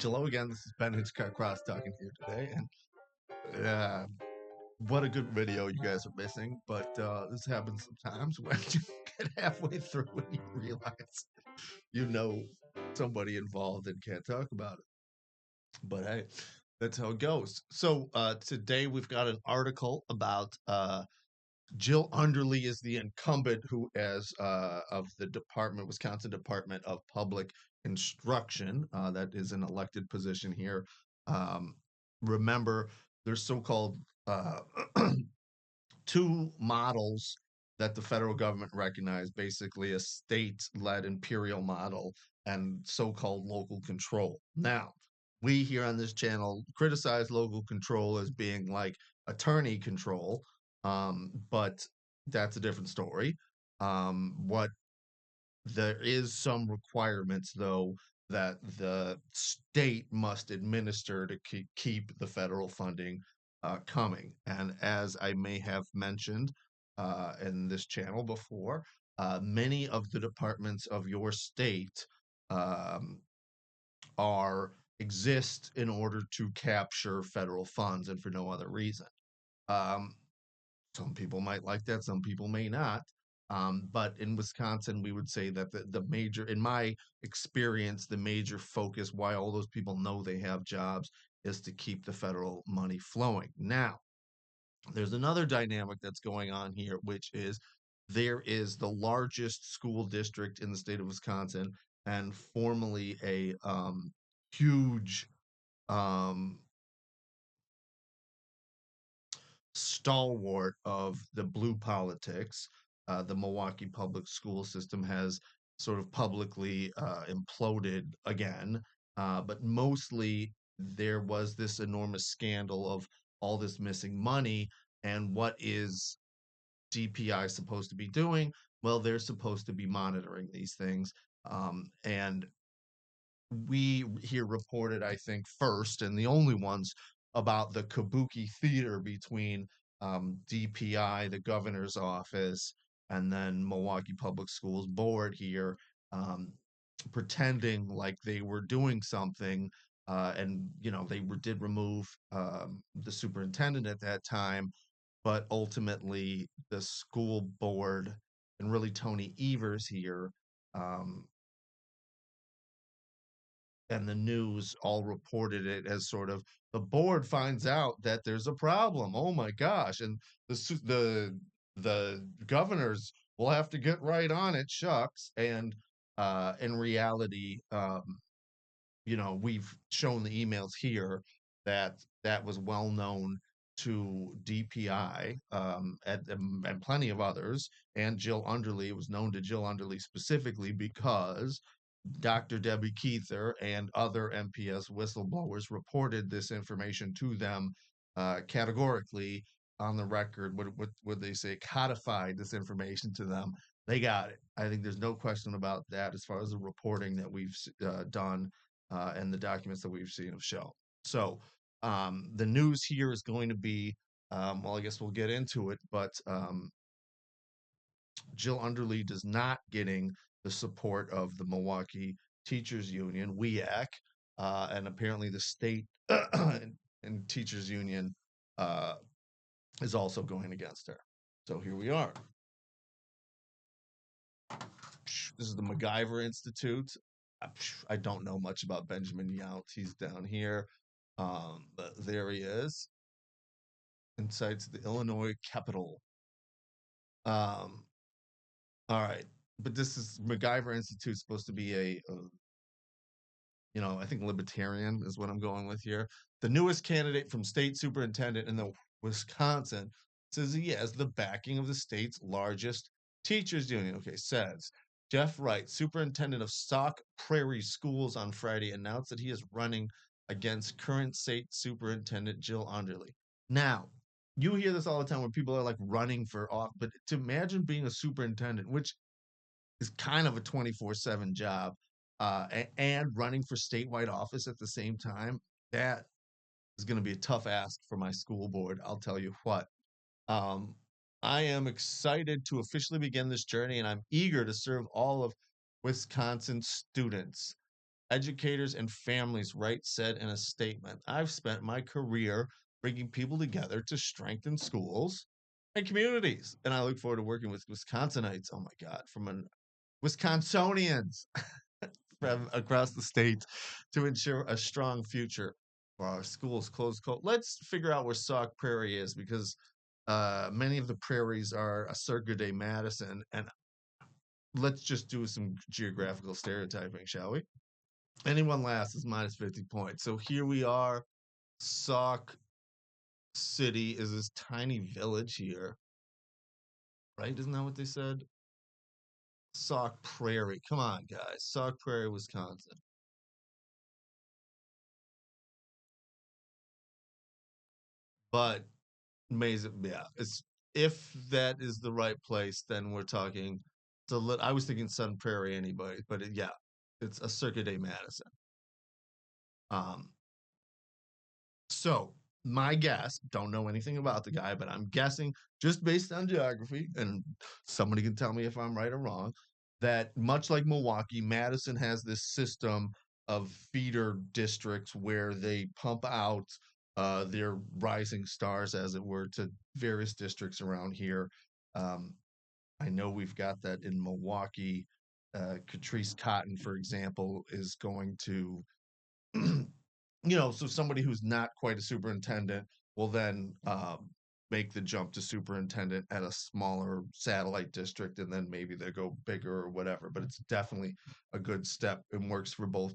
Hello again. This is Ben Hitchcock Cross talking to you today, and what a good video you guys are missing. But this happens sometimes when you get halfway through and you realize you know somebody involved and can't talk about it. But hey, that's how it goes. So today we've got an article about Jill Underly is the incumbent who, as of the Wisconsin Department of Public Instruction, that is an elected position here. Um, Remember, there's so-called two models that the federal government recognized, basically a state-led imperial model and so-called local control. Now, we here on this channel criticize local control as being like attorney control, but that's a different story. What There is some requirements, though, that the state must administer to keep the federal funding coming. And as I may have mentioned in this channel before, many of the departments of your state um, are exist in order to capture federal funds and for no other reason. Um, some people might like that, some people may not. But in Wisconsin, we would say that the major, in my experience, the major focus, why all those people know they have jobs, is to keep the federal money flowing. Now, there's another dynamic that's going on here, which is there is the largest school district in the state of Wisconsin and formerly a huge um, stalwart of the blue politics. The Milwaukee public school system has sort of publicly imploded again, but mostly there was this enormous scandal of all this missing money. And what is DPI supposed to be doing? Well, they're supposed to be monitoring these things. And we here reported, I think, first and the only ones about the kabuki theater between DPI, the governor's office, and then Milwaukee Public Schools board here, um, pretending like they were doing something. And did remove the superintendent at that time, but ultimately the school board and really Tony Evers here, um, and the news all reported it as sort of the board finds out that there's a problem. Oh my gosh! And the governors will have to get right on it. Shucks! And in reality, we've shown the emails here that that was well known to DPI, and plenty of others, and Jill Underly. It was known to Jill Underly specifically because Dr. Debbie Keither and other MPS whistleblowers reported this information to them categorically on the record. Would they say codified this information to them? They got it. I think there's no question about that as far as the reporting that we've done and the documents that we've seen of show. So the news here is going to be, well, I guess we'll get into it, but Jill Underly does not getting the support of the Milwaukee Teachers Union, WEAC, and apparently the state and Teachers Union uh, is also going against her. So here we are. This is the MacGyver Institute. I don't know much about Benjamin Yount. He's down here. But there he is. Incites the Illinois Capitol. Um, all right. But this is MacGyver Institute supposed to be I think libertarian is what I'm going with here. The newest candidate from state superintendent in the Wisconsin says he has the backing of the state's largest teachers union. Okay, says Jeff Wright, superintendent of Sauk Prairie Schools, on Friday announced that he is running against current state superintendent Jill Underly. Now, you hear this all the time when people are like running for off, but to imagine being a superintendent, which is kind of a 24/7 job, and running for statewide office at the same time, that is going to be a tough ask for my school board. I'll tell you what. Um, I am excited to officially begin this journey, and I'm eager to serve all of Wisconsin students. educators and families, Wright said in a statement. I've spent my career bringing people together to strengthen schools and communities, and I look forward to working with Wisconsinites. Oh my God, from an Wisconsinians from across the state to ensure a strong future for our schools. Close quote. Let's figure out where Sauk Prairie is because many of the prairies are a Circa de Madison, and let's just do some geographical stereotyping, shall we? Anyone last is minus 50 points. So here we are. Sauk City is this tiny village here, right? Isn't that what they said? Sauk Prairie. Come on, guys. Sauk Prairie, Wisconsin. But Mason, yeah, it's if that is the right place, then we're talking. So I was thinking Sun Prairie anybody, but yeah, it's a Circuit Day Madison. Um, so my guess, don't know anything about the guy, but I'm guessing just based on geography, and somebody can tell me if I'm right or wrong, that much like Milwaukee, Madison has this system of feeder districts where they pump out their rising stars, as it were, to various districts around here. Um, I know we've got that in Milwaukee. Catrice Cotton, for example, is going to so somebody who's not quite a superintendent will then make the jump to superintendent at a smaller satellite district, and then maybe they go bigger or whatever. But it's definitely a good step and works for both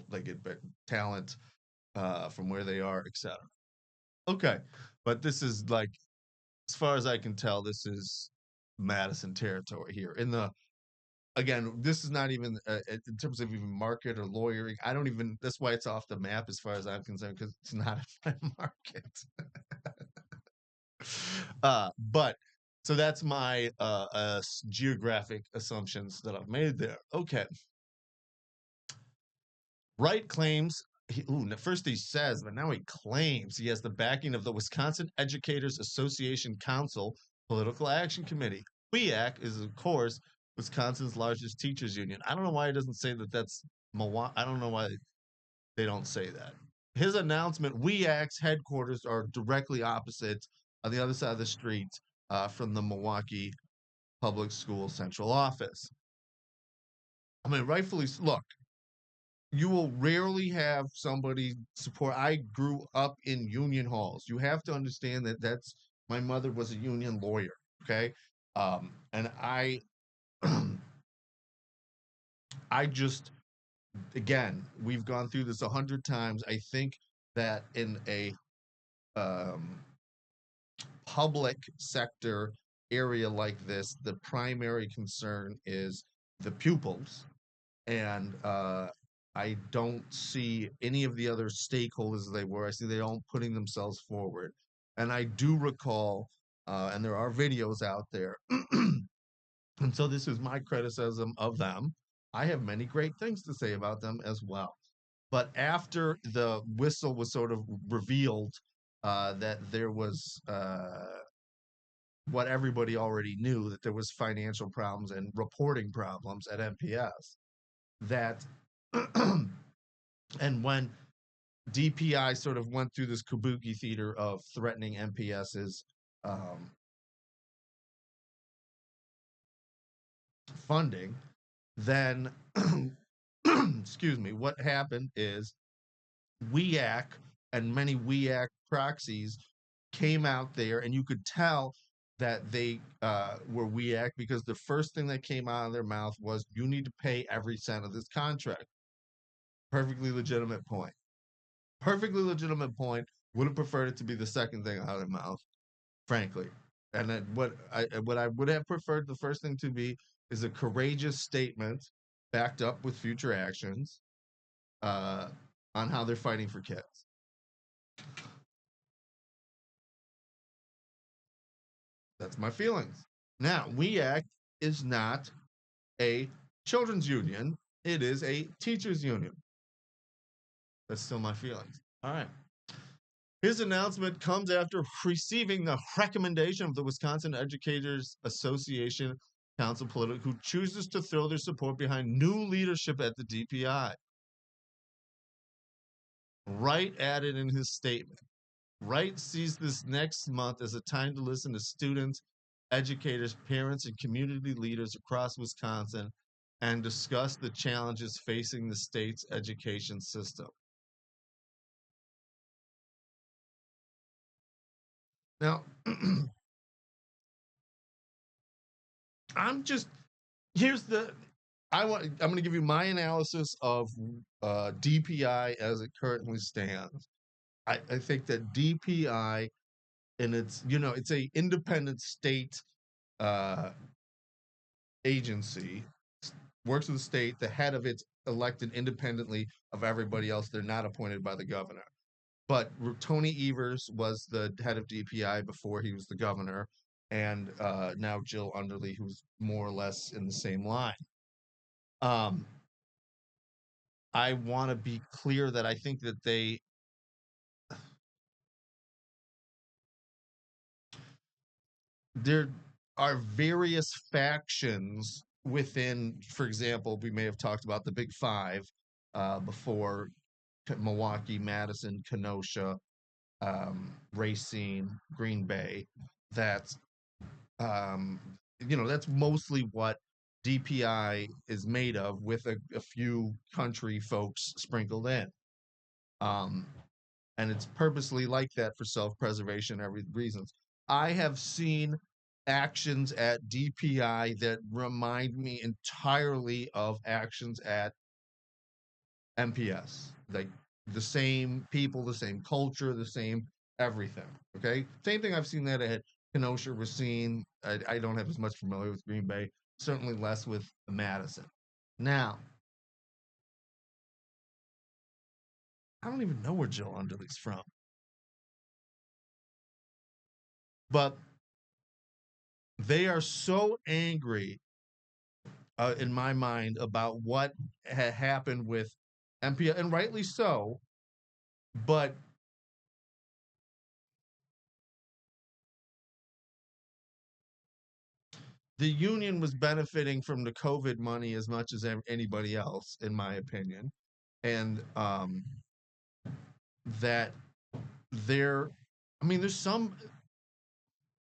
they get talent from where they are, etc. Okay, but this is like, as far as I can tell, this is Madison territory here in the again, this is not even in terms of even market or lawyering. I don't even. That's why it's off the map as far as I'm concerned because it's not a market. But so that's my geographic assumptions that I've made there. Okay, Wright claims. First he says, but now he claims he has the backing of the Wisconsin Educators Association Council Political Action Committee. WEAC is, of course, Wisconsin's largest teachers union. I don't know why he doesn't say that that's Milwaukee. I don't know why they don't say that. His announcement, WEAC's headquarters are directly opposite on the other side of the street from the Milwaukee Public School Central Office. I mean, rightfully, look, you will rarely have somebody support. I grew up in union halls. You have to understand that my mother was a union lawyer. Okay. And I just, again, we've gone through this 100 times. I think that in a um, public sector area like this, the primary concern is the pupils. And I don't see any of the other stakeholders they were. I see they all putting themselves forward. And I do recall, and there are videos out there. And so this is my criticism of them. I have many great things to say about them as well. But after the whistle was sort of revealed, that there was what everybody already knew, that there was financial problems and reporting problems at MPS, that and when DPI sort of went through this kabuki theater of threatening MPS's funding, then excuse me, what happened is WEAC and many WEAC proxies came out there, and you could tell that they were WEAC because the first thing that came out of their mouth was, "You need to pay every cent of this contract." Perfectly legitimate point. Perfectly legitimate point. Would have preferred it to be the second thing out of their mouth, frankly. And then what I would have preferred the first thing to be is a courageous statement backed up with future actions uh, on how they're fighting for kids. That's my feelings. Now, WEAC is not a children's union. It is a teachers union. That's still my feelings. All right. His announcement comes after receiving the recommendation of the Wisconsin Educators Association Council Political, who chooses to throw their support behind new leadership at the DPI. Wright added in his statement, Wright sees this next month as a time to listen to students, educators, parents, and community leaders across Wisconsin and discuss the challenges facing the state's education system. Now, I'm just here's the I'm going to give you my analysis of DPI as it currently stands. I think that DPI and it's a independent state uh, agency, works with the state. The head of it's elected independently of everybody else. They're not appointed by the governor. But Tony Evers was the head of DPI before he was the governor, and now Jill Underly, who's more or less in the same line. Um, I want to be clear that I think that there are various factions within, for example, we may have talked about the Big Five before: Milwaukee, Madison, Kenosha, Racine, Green Bay. That's um, that's mostly what DPI is made of, with a few country folks sprinkled in. Um, and it's purposely like that for self-preservation and every reasons. I have seen actions at DPI that remind me entirely of actions at MPS. Like the same people, the same culture, the same everything. Okay. Same thing I've seen that at Kenosha, Racine. I don't have as much familiar with Green Bay, certainly less with Madison. Now, I don't even know where Jill Underly's from, but they are so angry in my mind about what had happened with MPS, and rightly so. But the union was benefiting from the COVID money as much as anybody else, in my opinion, and that there, I mean, there's some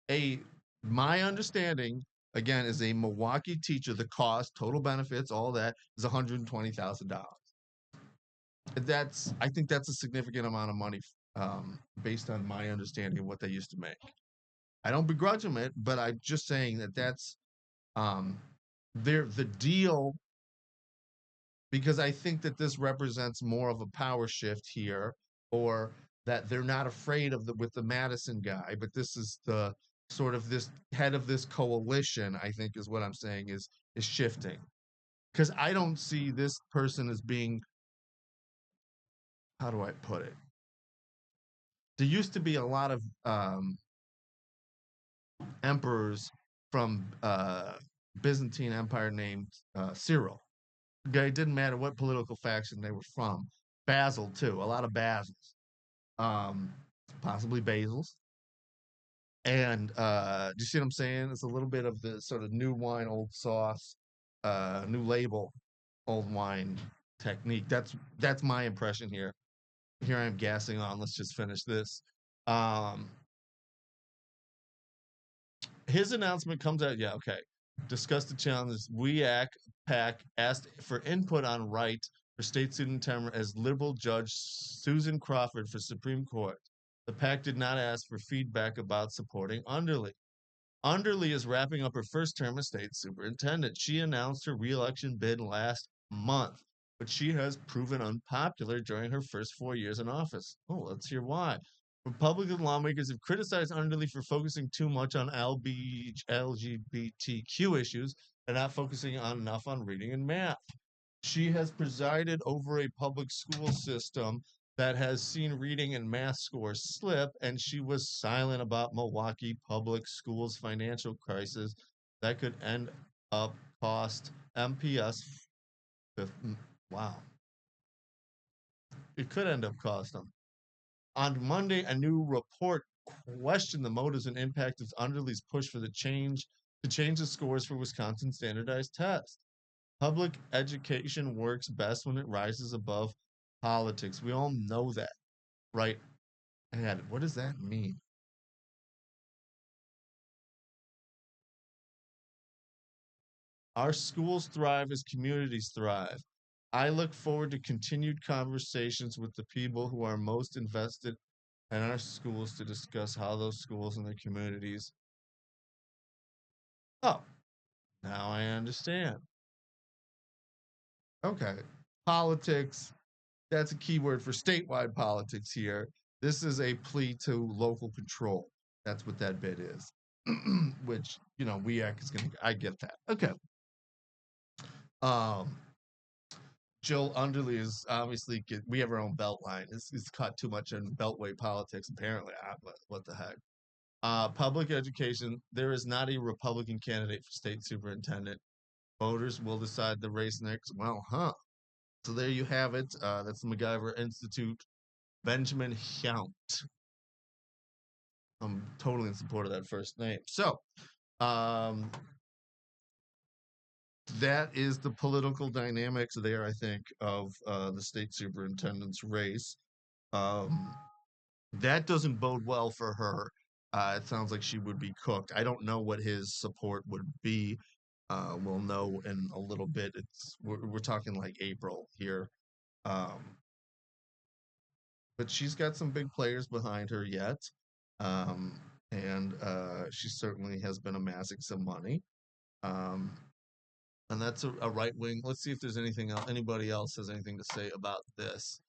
a my understanding again is a Milwaukee teacher. The cost, total benefits, all that is $120,000. I think that's a significant amount of money based on my understanding of what they used to make. I don't begrudge them it, but I'm just saying that that's um, the deal, because I think that this represents more of a power shift here, or that they're not afraid of the with the Madison guy, but this is the sort of this head of this coalition. I think is what I'm saying is shifting, because I don't see this person as being, how do I put it? There used to be a lot of emperors from Byzantine Empire named Cyril. It didn't matter what political faction they were from. Basil too, a lot of Basils, um, possibly Basils. And do you see what I'm saying? It's a little bit of the sort of new wine, old sauce, new label, old wine technique. That's my impression here. Here I am gassing on. Let's just finish this. Um, his announcement comes out. Yeah, okay. Discuss the challenges. PAC asked for input on Wright for state student tenure as liberal judge Susan Crawford for Supreme Court. The PAC did not ask for feedback about supporting Underly. Underly is wrapping up her first term as state superintendent. She announced her reelection bid last month, but she has proven unpopular during her first 4 years in office. Oh, let's hear why. Republican lawmakers have criticized Underly for focusing too much on LGBTQ issues and not focusing enough on reading and math. She has presided over a public school system that has seen reading and math scores slip, and she was silent about Milwaukee public schools' financial crisis that could end up cost MPS. Wow, it could end up cost them. On Monday, a new report questioned the motives and impact of Underly's push for the change to change the scores for Wisconsin standardized tests. Public education works best when it rises above politics. We all know that, right? And what does that mean? Our schools thrive as communities thrive. I look forward to continued conversations with the people who are most invested in our schools to discuss how those schools and their communities. Oh, now I understand. Okay. Politics, that's a key word for statewide politics here. This is a plea to local control. That's what that bit is. Which, we act is gonna I get that. Okay. Um Jill Underly is obviously we have our own belt line. It's caught too much in beltway politics, apparently. What the heck? Public education, there is not a Republican candidate for state superintendent. Voters will decide the race next. Well, huh. So there you have it. That's the MacGyver Institute. Benjamin Yount. I'm totally in support of that first name. So, um, that is the political dynamics there, I think, of the state superintendent's race. Um, that doesn't bode well for her. It sounds like she would be cooked. I don't know what his support would be. We'll know in a little bit. We're talking like April here. Um, but she's got some big players behind her yet. Um, and she certainly has been amassing some money. Um, and that's a right wing. Let's see if there's anything else. Anybody else has anything to say about this?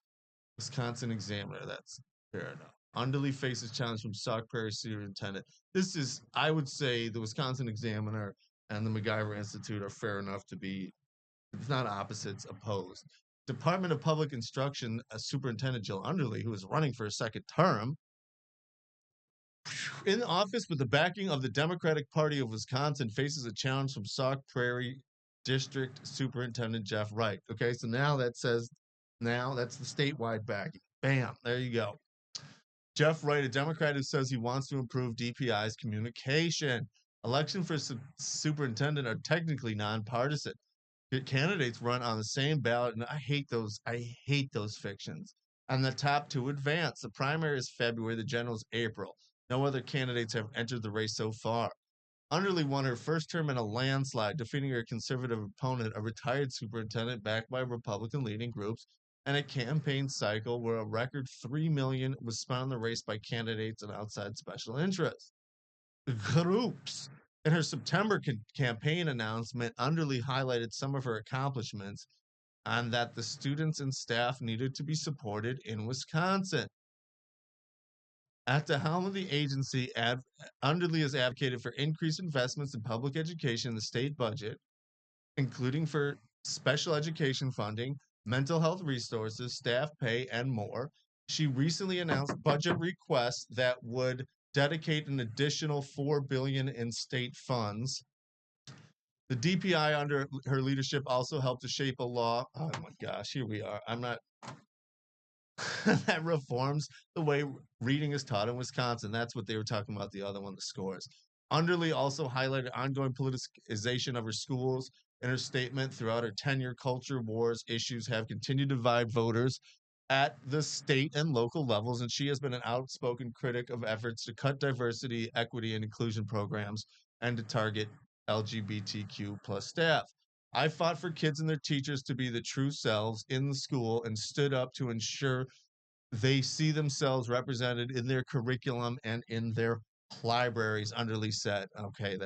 Wisconsin Examiner. That's fair enough. Udderly faces challenge from Sauk Prairie Superintendent. This is, I would say, the Wisconsin Examiner and the MacGyver Institute are fair enough to be, it's not opposites, opposed. Department of Public Instruction Superintendent Jill Udderly, who is running for a second term, in office with the backing of the Democratic Party of Wisconsin, faces a challenge from Sauk Prairie District Superintendent Jeff Wright. Okay, so now that's the statewide backing. Bam, there you go. Jeff Wright, a Democrat who says he wants to improve DPI's communication. Election for superintendent are technically nonpartisan. Candidates run on the same ballot, and I hate those. I hate those fictions. And the top two advance. The primary is February, the general is April. No other candidates have entered the race so far. Underly won her first term in a landslide, defeating her conservative opponent, a retired superintendent backed by Republican leading groups, and a campaign cycle where a record $3 million was spent on the race by candidates and outside special interests. Groups. In her September campaign announcement, Underly highlighted some of her accomplishments and that the students and staff needed to be supported in Wisconsin. At the helm of the agency, Underly has advocated for increased investments in public education in the state budget, including for special education funding, mental health resources, staff pay, and more. She recently announced budget requests that would dedicate an additional $4 billion in state funds. The DPI under her leadership also helped to shape a law. Oh my gosh, here we are. I'm not that reforms the way reading is taught in Wisconsin. That's what they were talking about, the other one, the scores. Underly also highlighted ongoing politicization of her schools. In her statement, throughout her tenure, culture wars issues have continued to divide voters at the state and local levels, and she has been an outspoken critic of efforts to cut diversity, equity, and inclusion programs and to target LGBTQ plus staff. I fought for kids and their teachers to be the true selves in the school and stood up to ensure they see themselves represented in their curriculum and in their libraries. Underly said, okay,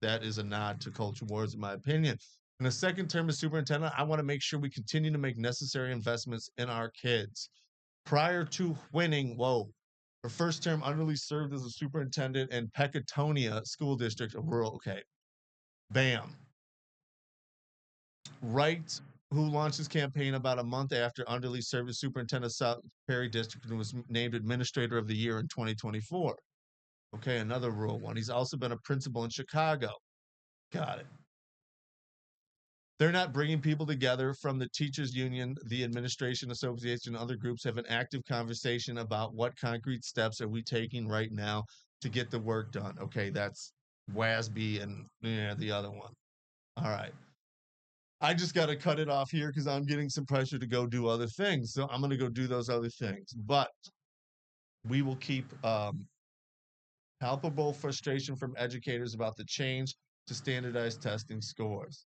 that is a nod to culture wars, in my opinion. In the second term as superintendent, I want to make sure we continue to make necessary investments in our kids. Prior to winning, whoa, her first term, Underly served as a superintendent in Pecatonia School District of rural. Okay, bam. Wright, who launched his campaign about a month after Underly served as superintendent of South Perry District and was named Administrator of the Year in 2024. Okay, another rural one. He's also been a principal in Chicago. Got it. They're not bringing people together from the teachers union, the administration association, and other groups have an active conversation about what concrete steps are we taking right now to get the work done. Okay, that's WASB and the other one. All right. I just got to cut it off here because I'm getting some pressure to go do other things. So I'm going to go do those other things. But we will keep palpable frustration from educators about the change to standardized testing scores.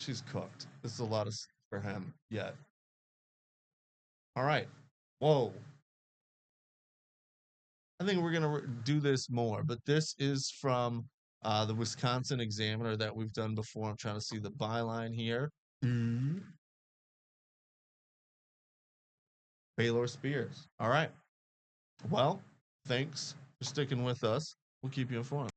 She's cooked. This is a lot of for him yet. All right. Whoa. I think we're going to do this more, but this is from the Wisconsin Examiner that we've done before. I'm trying to see the byline here. Baylor Spears. All right. Well, thanks for sticking with us. We'll keep you informed.